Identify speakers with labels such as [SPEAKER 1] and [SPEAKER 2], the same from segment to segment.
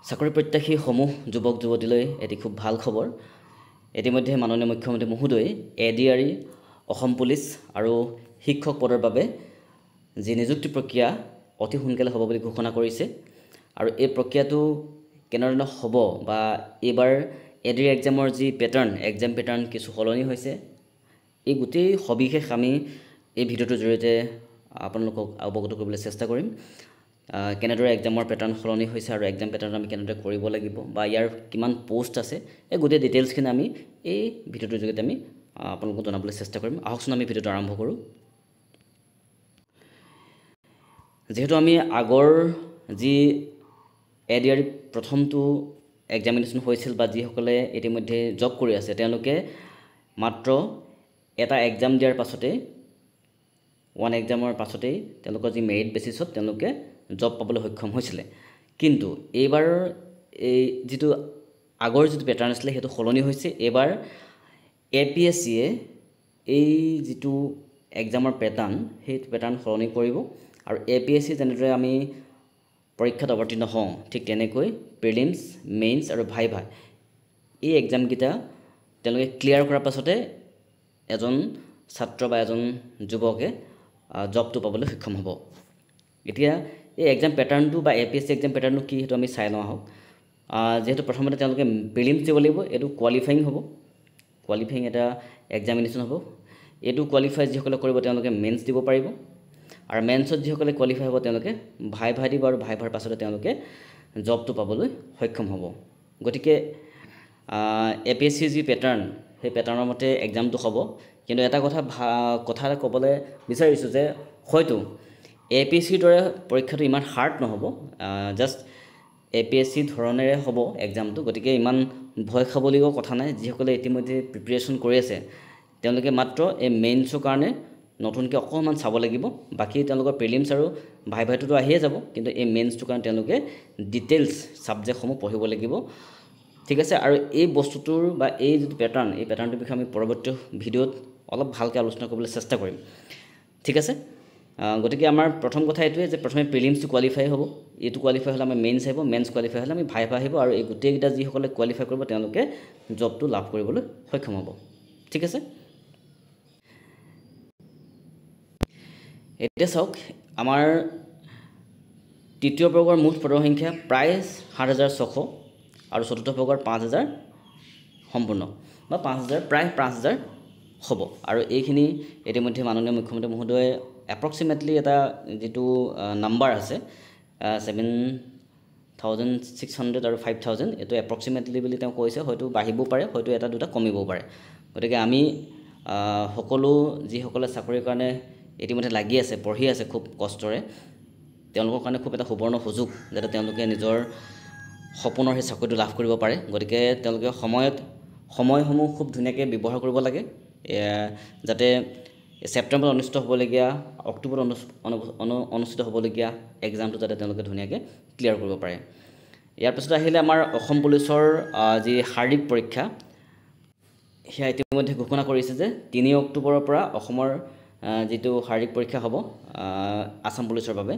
[SPEAKER 1] চাকৰি প্ৰত্যাশী সমূহ যুৱক যুৱতীলৈ এটি খুব ভাল খবৰ। ইতিমধ্যে মাননীয় মুখ্যমন্ত্ৰী মহোদয়ে এডিআৰই, অসম পুলিচ আৰু শিক্ষক পদৰ বাবে যি নিযুক্তি প্ৰক্ৰিয়া অতি সোনকালে হ'ব বুলি ঘোষণা কৰিছে। আৰু এই প্ৰক্ৰিয়াটো কেনেধৰণে হ'ব বা এইবাৰ এডিআৰই এক্সামৰ যি এক্সাম পেটাৰ্ণ কিছু সলনি হৈছে, এই গোটেই সবিশেষ আমি এই ভিডিঅ'টোৰ জৰিয়তে আপোনালোকক অৱগত কৰিবলৈ চেষ্টা কৰিম। কেনেদৰে এক্সামৰ পেটাৰ্ণ সলনি হৈছে আৰু এক্সাম পেটাৰ্ণ আমি কেনেদৰে কৰিব লাগিব বা ইয়াৰ কিমান পোষ্ট আছে, এই গোটেই ডিটেইলছখিনি আমি এই ভিডিঅ'টোৰ জৰিয়তে আমি আপোনালোকক জনাবলৈ চেষ্টা কৰিম। আহকচোন আমি ভিডিঅ'টো আৰম্ভ কৰোঁ। যিহেতু আমি আগৰ যি এডিআৰই প্ৰথমটো এক্সামিনেশ্যন হৈছিল বা যিসকলে ইতিমধ্যে জব কৰি আছে, তেওঁলোকে মাত্ৰ এটা এক্সাম দিয়াৰ পাছতেই ওৱান এক্সামৰ পাছতেই তেওঁলোকৰ যি মেৰিট বেচিছত তেওঁলোকে জব পাবলৈ সক্ষম হৈছিলে। কিন্তু এইবাৰ এই যিটো আগৰ যিটো পেটাৰ্ণ আছিলে সেইটো সলনি হৈছে। এইবাৰ APSCয়ে এই যিটো এক্সামৰ পেটাৰ্ণ সেই পেটাৰ্ণ সলনি কৰিব আৰু APSC যেনেদৰে আমি পৰীক্ষাত অৱতীৰ্ণ হওঁ, ঠিক তেনেকৈ প্ৰিলিমছ, মেইনছ আৰু ভাইভা এই এক্সামকেইটা তেওঁলোকে ক্লিয়াৰ কৰাৰ পাছতে এজন ছাত্ৰ বা এজন যুৱকে জবটো পাবলৈ সক্ষম হ'ব। এতিয়া এই এক্সাম পেটাৰ্ণটো বা APSC এক্সাম পেটাৰ্ণটো কি সেইটো আমি চাই লওঁ আহক। যিহেতু প্ৰথমতে তেওঁলোকে প্ৰিলিমছ দিব লাগিব, এইটো কোৱালিফাইং হ'ব, কোৱালিফাইং এটা এক্সামিনেশ্যন হ'ব। এইটো কোৱালিফাই যিসকলে কৰিব তেওঁলোকে মেইনছ দিব পাৰিব আৰু মেইনছত যিসকলে কোৱালিফাই হ'ব তেওঁলোকে ভাইভা দিব আৰু ভাইভাৰ পাছতে তেওঁলোকে জবটো পাবলৈ সক্ষম হ'ব। গতিকে APSCৰ যি পেটাৰ্ণ সেই পেটাৰ্ণৰ মতে এক্সামটো হ'ব। কিন্তু এটা কথা ক'বলৈ বিচাৰিছোঁ যে হয়তো APSCৰ দৰে পৰীক্ষাটো ইমান হাৰ্ড নহ'ব, জাষ্ট APSC ধৰণেৰে হ'ব এক্সামটো। গতিকে ইমান ভয় খাবলগীয়া কথা নাই। যিসকলে ইতিমধ্যে প্ৰিপেৰেশ্যন কৰি আছে তেওঁলোকে মাত্ৰ এই মেইনছৰ কাৰণে নতুনকৈ অকণমান চাব লাগিব। বাকী তেওঁলোকৰ প্ৰিলিমছ আৰু ভাইভাটোতো আহিয়ে যাব, কিন্তু এই মেইনছটোৰ কাৰণে তেওঁলোকে ডিটেইলছ ছাবজেক্টসমূহ পঢ়িব লাগিব। ঠিক আছে, আৰু এই বস্তুটোৰ বা এই যিটো পেটাৰ্ণ, এই পেটাৰ্ণটোৰ বিষয়ে আমি পৰৱৰ্তী ভিডিঅ'ত অলপ ভালকৈ আলোচনা কৰিবলৈ চেষ্টা কৰিম। ঠিক আছে, গতিকে আমাৰ প্ৰথম কথা এইটোৱে যে প্ৰথমে প্ৰিলিমছটো কোৱালিফাই হ'ব। এইটো কোৱালিফাই হ'লে আমাৰ মেইনছ আহিব, মেইনছ কোৱালিফাই হ'লে আমি ভাইভা আহিব আৰু এই গোটেইকেইটা যিসকলে কোৱালিফাই কৰিব তেওঁলোকে জবটো লাভ কৰিবলৈ সক্ষম হ'ব। ঠিক আছে, এতিয়া চাওক, আমাৰ তৃতীয় বৰ্গৰ মুঠ পদৰ সংখ্যা প্ৰায় ৭,৬০০ আৰু চতুৰ্থ বৰ্গৰ ৫,০০০ সম্পূৰ্ণ বা ৫,০০০, প্ৰায় ৫,০০০ হ'ব। আৰু এইখিনি ইতিমধ্যে মাননীয় মুখ্যমন্ত্ৰী মহোদয়ে এপ্ৰক্সিমেটলি এটা যিটো নাম্বাৰ আছে 7,600 আৰু 5,000, এইটো এপ্ৰক্সিমেটলি বুলি তেওঁ কৈছে। হয়তো বাঢ়িবও পাৰে, হয়তো এটা দুটা কমিবও পাৰে। গতিকে আমি সকলো যিসকলে চাকৰিৰ কাৰণে ইতিমধ্যে লাগি আছে, পঢ়ি আছে খুব কষ্টৰে, তেওঁলোকৰ কাৰণে খুব এটা সুবৰ্ণ সুযোগ যাতে তেওঁলোকে নিজৰ সপোনৰ সেই চাকৰিটো লাভ কৰিব পাৰে। গতিকে তেওঁলোকে সময়সমূহ খুব ধুনীয়াকৈ ব্যৱহাৰ কৰিব লাগে, যাতে ছেপ্টেম্বৰত অনুষ্ঠিত হ'বলগীয়া, অক্টোবৰত অনুষ্ঠিত হ'বলগীয়া এক্সামটো যাতে তেওঁলোকে ধুনীয়াকৈ ক্লিয়াৰ কৰিব পাৰে। ইয়াৰ পিছত আহিলে আমাৰ অসম পুলিচৰ যি শাৰীৰিক পৰীক্ষা, সেয়া ইতিমধ্যে ঘোষণা কৰিছে যে ৩ অক্টোবৰৰ পৰা অসমৰ যিটো শাৰীৰিক পৰীক্ষা হ'ব আছাম পুলিচৰ বাবে,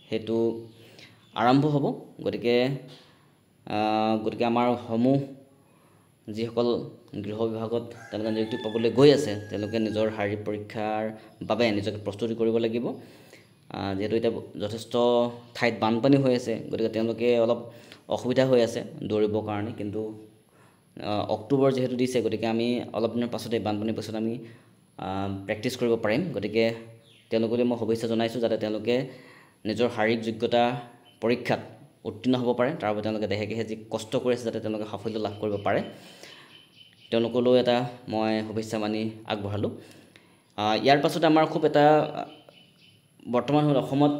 [SPEAKER 1] সেইটো আৰম্ভ হ'ব। গতিকে আমাৰ যিসকল গৃহ বিভাগত তেওঁলোকে নিযুক্তি পাবলৈ গৈ আছে তেওঁলোকে নিজৰ শাৰীৰিক পৰীক্ষাৰ বাবে নিজকে প্ৰস্তুতি কৰিব লাগিব। যিহেতু এতিয়া যথেষ্ট ঠাইত বানপানী হৈ আছে, গতিকে তেওঁলোকে অলপ অসুবিধা হৈ আছে দৌৰিবৰ কাৰণে। কিন্তু অক্টোবৰ যিহেতু দিছে, গতিকে আমি অলপ দিনৰ পাছতে বানপানীৰ পাছত আমি প্ৰেক্টিছ কৰিব পাৰিম। গতিকে তেওঁলোকলৈ মই শুভেচ্ছা জনাইছোঁ যাতে তেওঁলোকে নিজৰ শাৰীৰিক যোগ্যতা পৰীক্ষাত উত্তীৰ্ণ হ'ব পাৰে। তাৰ বাবে তেওঁলোকে দেহে যি কষ্ট কৰি আছে যাতে তেওঁলোকে সাফল্য লাভ কৰিব পাৰে, তেওঁলোকলৈ এটা মই শুভেচ্ছা মানি আগবঢ়ালোঁ। ইয়াৰ পাছতে আমাৰ খুব এটা বৰ্তমান সময়ত অসমত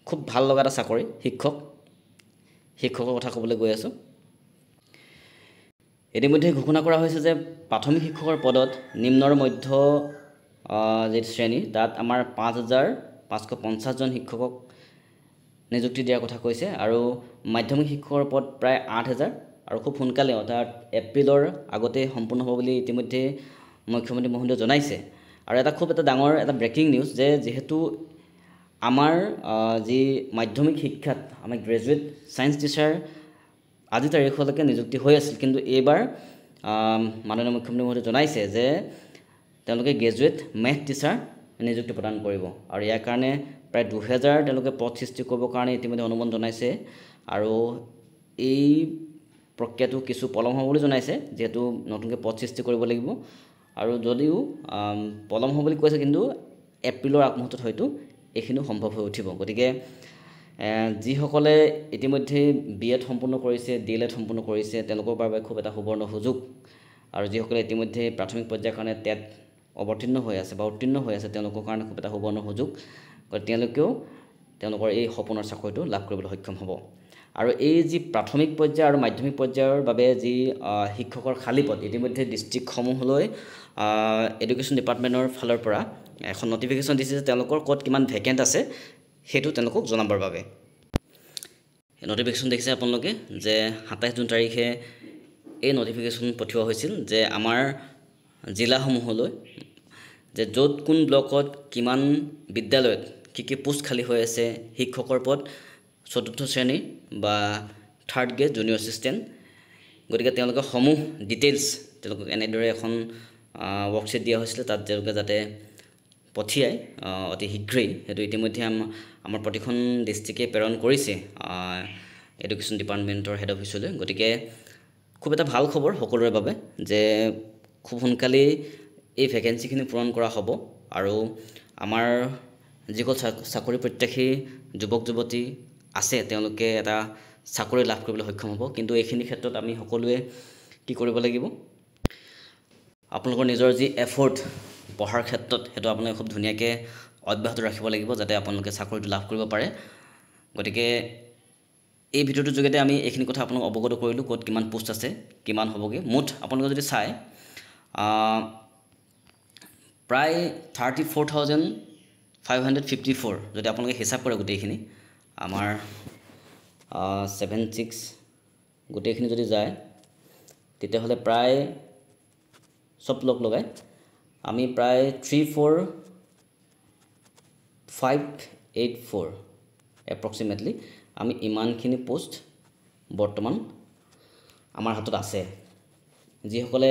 [SPEAKER 1] খুব ভাল লগা এটা চাকৰি, শিক্ষকৰ কথা ক'বলৈ গৈ আছোঁ। ইতিমধ্যে ঘোষণা কৰা হৈছে যে প্ৰাথমিক শিক্ষকৰ পদত নিম্ন আৰু মধ্য যি শ্ৰেণী, তাত আমাৰ ৫,৫৫০জন শিক্ষকক নিযুক্তি দিয়াৰ কথা কৈছে। আৰু মাধ্যমিক শিক্ষকৰ পদ প্ৰায় ৮,০০০ আৰু খুব সোনকালে অৰ্থাৎ এপ্ৰিলৰ আগতে সম্পূৰ্ণ হ'ব বুলি ইতিমধ্যে মুখ্যমন্ত্ৰী মহোদয়ে জনাইছে। আৰু খুব এটা ডাঙৰ এটা ব্ৰেকিং নিউজ যে যিহেতু আমাৰ যি মাধ্যমিক শিক্ষাত আমাৰ গ্ৰেজুৱেট ছায়েন্স টিচাৰ আজি তাৰিখলৈকে নিযুক্তি হৈ আছিল, কিন্তু এইবাৰ মাননীয় মুখ্যমন্ত্ৰী মহোদয়ে জনাইছে যে তেওঁলোকে গ্ৰেজুৱেট মেথ টিচাৰ নিযুক্তি প্ৰদান কৰিব, আৰু ইয়াৰ কাৰণে প্ৰায় 2000 তেওঁলোকে পদ সৃষ্টি কৰিবৰ কাৰণে ইতিমধ্যে অনুমোদন জনাইছে। আৰু এই প্ৰক্ৰিয়াটো কিছু পলম হ'ব বুলি জনাইছে, যিহেতু নতুনকৈ পদ সৃষ্টি কৰিব লাগিব। আৰু যদিও পলম হ'ব বুলি কৈছে, কিন্তু এপ্ৰিলৰ আগমুহূৰ্তত হয়তো এইখিনিও সম্ভৱ হৈ উঠিব। গতিকে যিসকলে ইতিমধ্যে BEd সম্পূৰ্ণ কৰিছে, DLEd সম্পূৰ্ণ কৰিছে, তেওঁলোকৰ বাবে খুব এটা সুবৰ্ণ সুযোগ। আৰু যিসকলে ইতিমধ্যে প্ৰাথমিক পৰ্যায়ৰ কাৰণে টেট অৱতীৰ্ণ হৈ আছে বা উত্তীৰ্ণ হৈ আছে, তেওঁলোকৰ কাৰণে খুব এটা সুবৰ্ণ সুযোগ। গতিকে তেওঁলোকেও তেওঁলোকৰ এই সপোনৰ চাকৰিটো লাভ কৰিবলৈ সক্ষম হ'ব। আৰু এই যি প্ৰাথমিক পৰ্যায় আৰু মাধ্যমিক পৰ্যায়ৰ বাবে যি শিক্ষকৰ খালী পদ, ইতিমধ্যে ডিষ্ট্ৰিক্টসমূহলৈ এডুকেশ্যন ডিপাৰ্টমেণ্টৰ ফালৰ পৰা এখন নটিফিকেশ্যন দিছে যে তেওঁলোকৰ ক'ত কিমান ভেকেণ্ট আছে সেইটো তেওঁলোকক জনাবৰ বাবে। নটিফিকেশ্যন দেখিছে আপোনালোকে যে 27 জুন তাৰিখে এই নটিফিকেশ্যন পঠিওৱা হৈছিল যে আমাৰ জিলাসমূহলৈ যে য'ত কোন ব্লকত কিমান বিদ্যালয়ত কি পোষ্ট খালী হৈ আছে, শিক্ষকৰ পদ 4ৰ্থ শ্ৰেণী বা 3rd গ্ৰেড জুনিয়ৰ এছিষ্টেণ্ট। গতিকে তেওঁলোকে সমূহ ডিটেইলছ তেওঁলোকক এনেদৰে এখন ৱৰ্কশ্বীট দিয়া হৈছিলে, তাত তেওঁলোকে যাতে পঠিয়াই অতি শীঘ্ৰেই, সেইটো ইতিমধ্যে আমাৰ প্ৰতিখন ডিষ্ট্ৰিক্টে প্ৰেৰণ কৰিছে এডুকেশ্যন ডিপাৰ্টমেণ্টৰ হেড অফিচলৈ। গতিকে খুব এটা ভাল খবৰ সকলোৰে বাবে যে খুব সোনকালেই এই ভেকেঞ্চিখিনি পূৰণ কৰা হ'ব। আৰু আমাৰ যিসকল চাকৰি প্ৰত্যাশী যুৱক যুৱতী আছে, তেওঁলোকে এটা চাকৰি লাভ কৰিবলৈ সক্ষম হ'ব। কিন্তু এইখিনি ক্ষেত্ৰত আমি সকলোৱে কি কৰিব লাগিব, আপোনালোকৰ নিজৰ যি এফৰ্ট পঢ়াৰ ক্ষেত্ৰত সেইটো আপোনালোকে খুব ধুনীয়াকৈ অব্যাহত ৰাখিব লাগিব, যাতে আপোনালোকে চাকৰিটো লাভ কৰিব পাৰে। গতিকে এই ভিডিঅ'টোৰ যোগেদি আমি এইখিনি কথা আপোনালোক অৱগত কৰিলোঁ, ক'ত কিমান পোষ্ট আছে, কিমান হ'বগৈ। মুঠ আপোনালোকে যদি চায় প্ৰায় 34,554 যদি আপোনালোকে হিচাপ কৰে গোটেইখিনি, আমাৰ 76 গোটেইখিনি যদি যায়, তেতিয়াহ'লে প্ৰায় চব লগাই আমি প্ৰায় 34,584 এপ্ৰক্সিমেটলি আমি ইমানখিনি পোষ্ট বৰ্তমান আমাৰ হাতত আছে। যিসকলে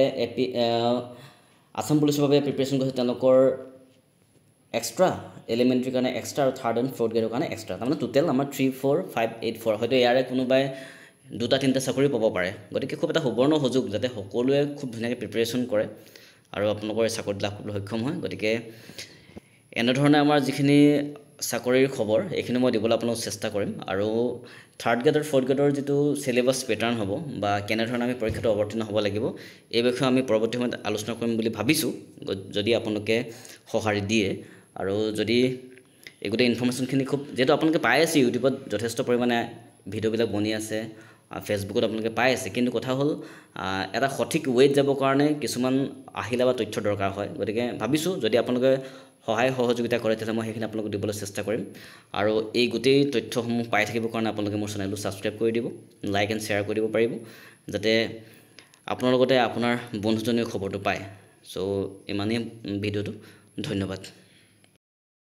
[SPEAKER 1] আসাম পুলিচৰ বাবে প্ৰিপেৰেশ্যন কৰিছে, তেওঁলোকৰ এক্সট্ৰা এলিমেণ্টাৰীৰ কাৰণে এক্সট্ৰা আৰু 3rd and 4th গ্ৰেডৰ কাৰণে এক্সট্ৰা, তাৰমানে টোটেল আমাৰ 34,584। হয়তো ইয়াৰে কোনোবাই 2-3টা চাকৰি পাব পাৰে। গতিকে খুব এটা সুবৰ্ণ সুযোগ, যাতে সকলোৱে খুব ধুনীয়াকৈ প্ৰিপেৰেশ্যন কৰে আৰু আপোনালোকৰ এই চাকৰিত লাভ কৰিবলৈ সক্ষম হয়। গতিকে এনেধৰণে আমাৰ যিখিনি চাকৰিৰ খবৰ এইখিনি মই দিবলৈ আপোনালোকক চেষ্টা কৰিম। আৰু 3rd গ্ৰেড আৰু 4th গ্ৰেডৰ যিটো চিলেবাছ পেটাৰ্ণ হ'ব বা কেনেধৰণে আমি পৰীক্ষাটো অৱতীৰ্ণ হ'ব লাগিব, এই বিষয়ে আমি পৰৱৰ্তী সময়ত আলোচনা কৰিম বুলি ভাবিছোঁ, যদি আপোনালোকে সঁহাৰি দিয়ে। আৰু যদি এই গোটেই ইনফৰ্মেশ্যনখিনি খুব, যিহেতু আপোনালোকে পাই আছে ইউটিউবত যথেষ্ট পৰিমাণে ভিডিঅ'বিলাক বনি আছে, ফেচবুকত আপোনালোকে পাই আছে, কিন্তু কথা হ'ল এটা সঠিক ৱেত যাবৰ কাৰণে কিছুমান আহিলা বা তথ্যৰ দৰকাৰ হয়। গতিকে ভাবিছোঁ যদি আপোনালোকে সহায় সহযোগিতা কৰে, তেতিয়াহ'লে মই সেইখিনি আপোনালোকক দিবলৈ চেষ্টা কৰিম। আৰু এই গোটেই তথ্যসমূহ পাই থাকিবৰ কাৰণে আপোনালোকে মোৰ চেনেলটো ছাবস্ক্ৰাইব কৰি দিব, লাইক এণ্ড শ্বেয়াৰ কৰি দিব পাৰিব, যাতে আপোনাৰ লগতে আপোনাৰ বন্ধুজনেও খবৰটো পায়। চ' ইমানেই ভিডিঅ'টো, ধন্যবাদ।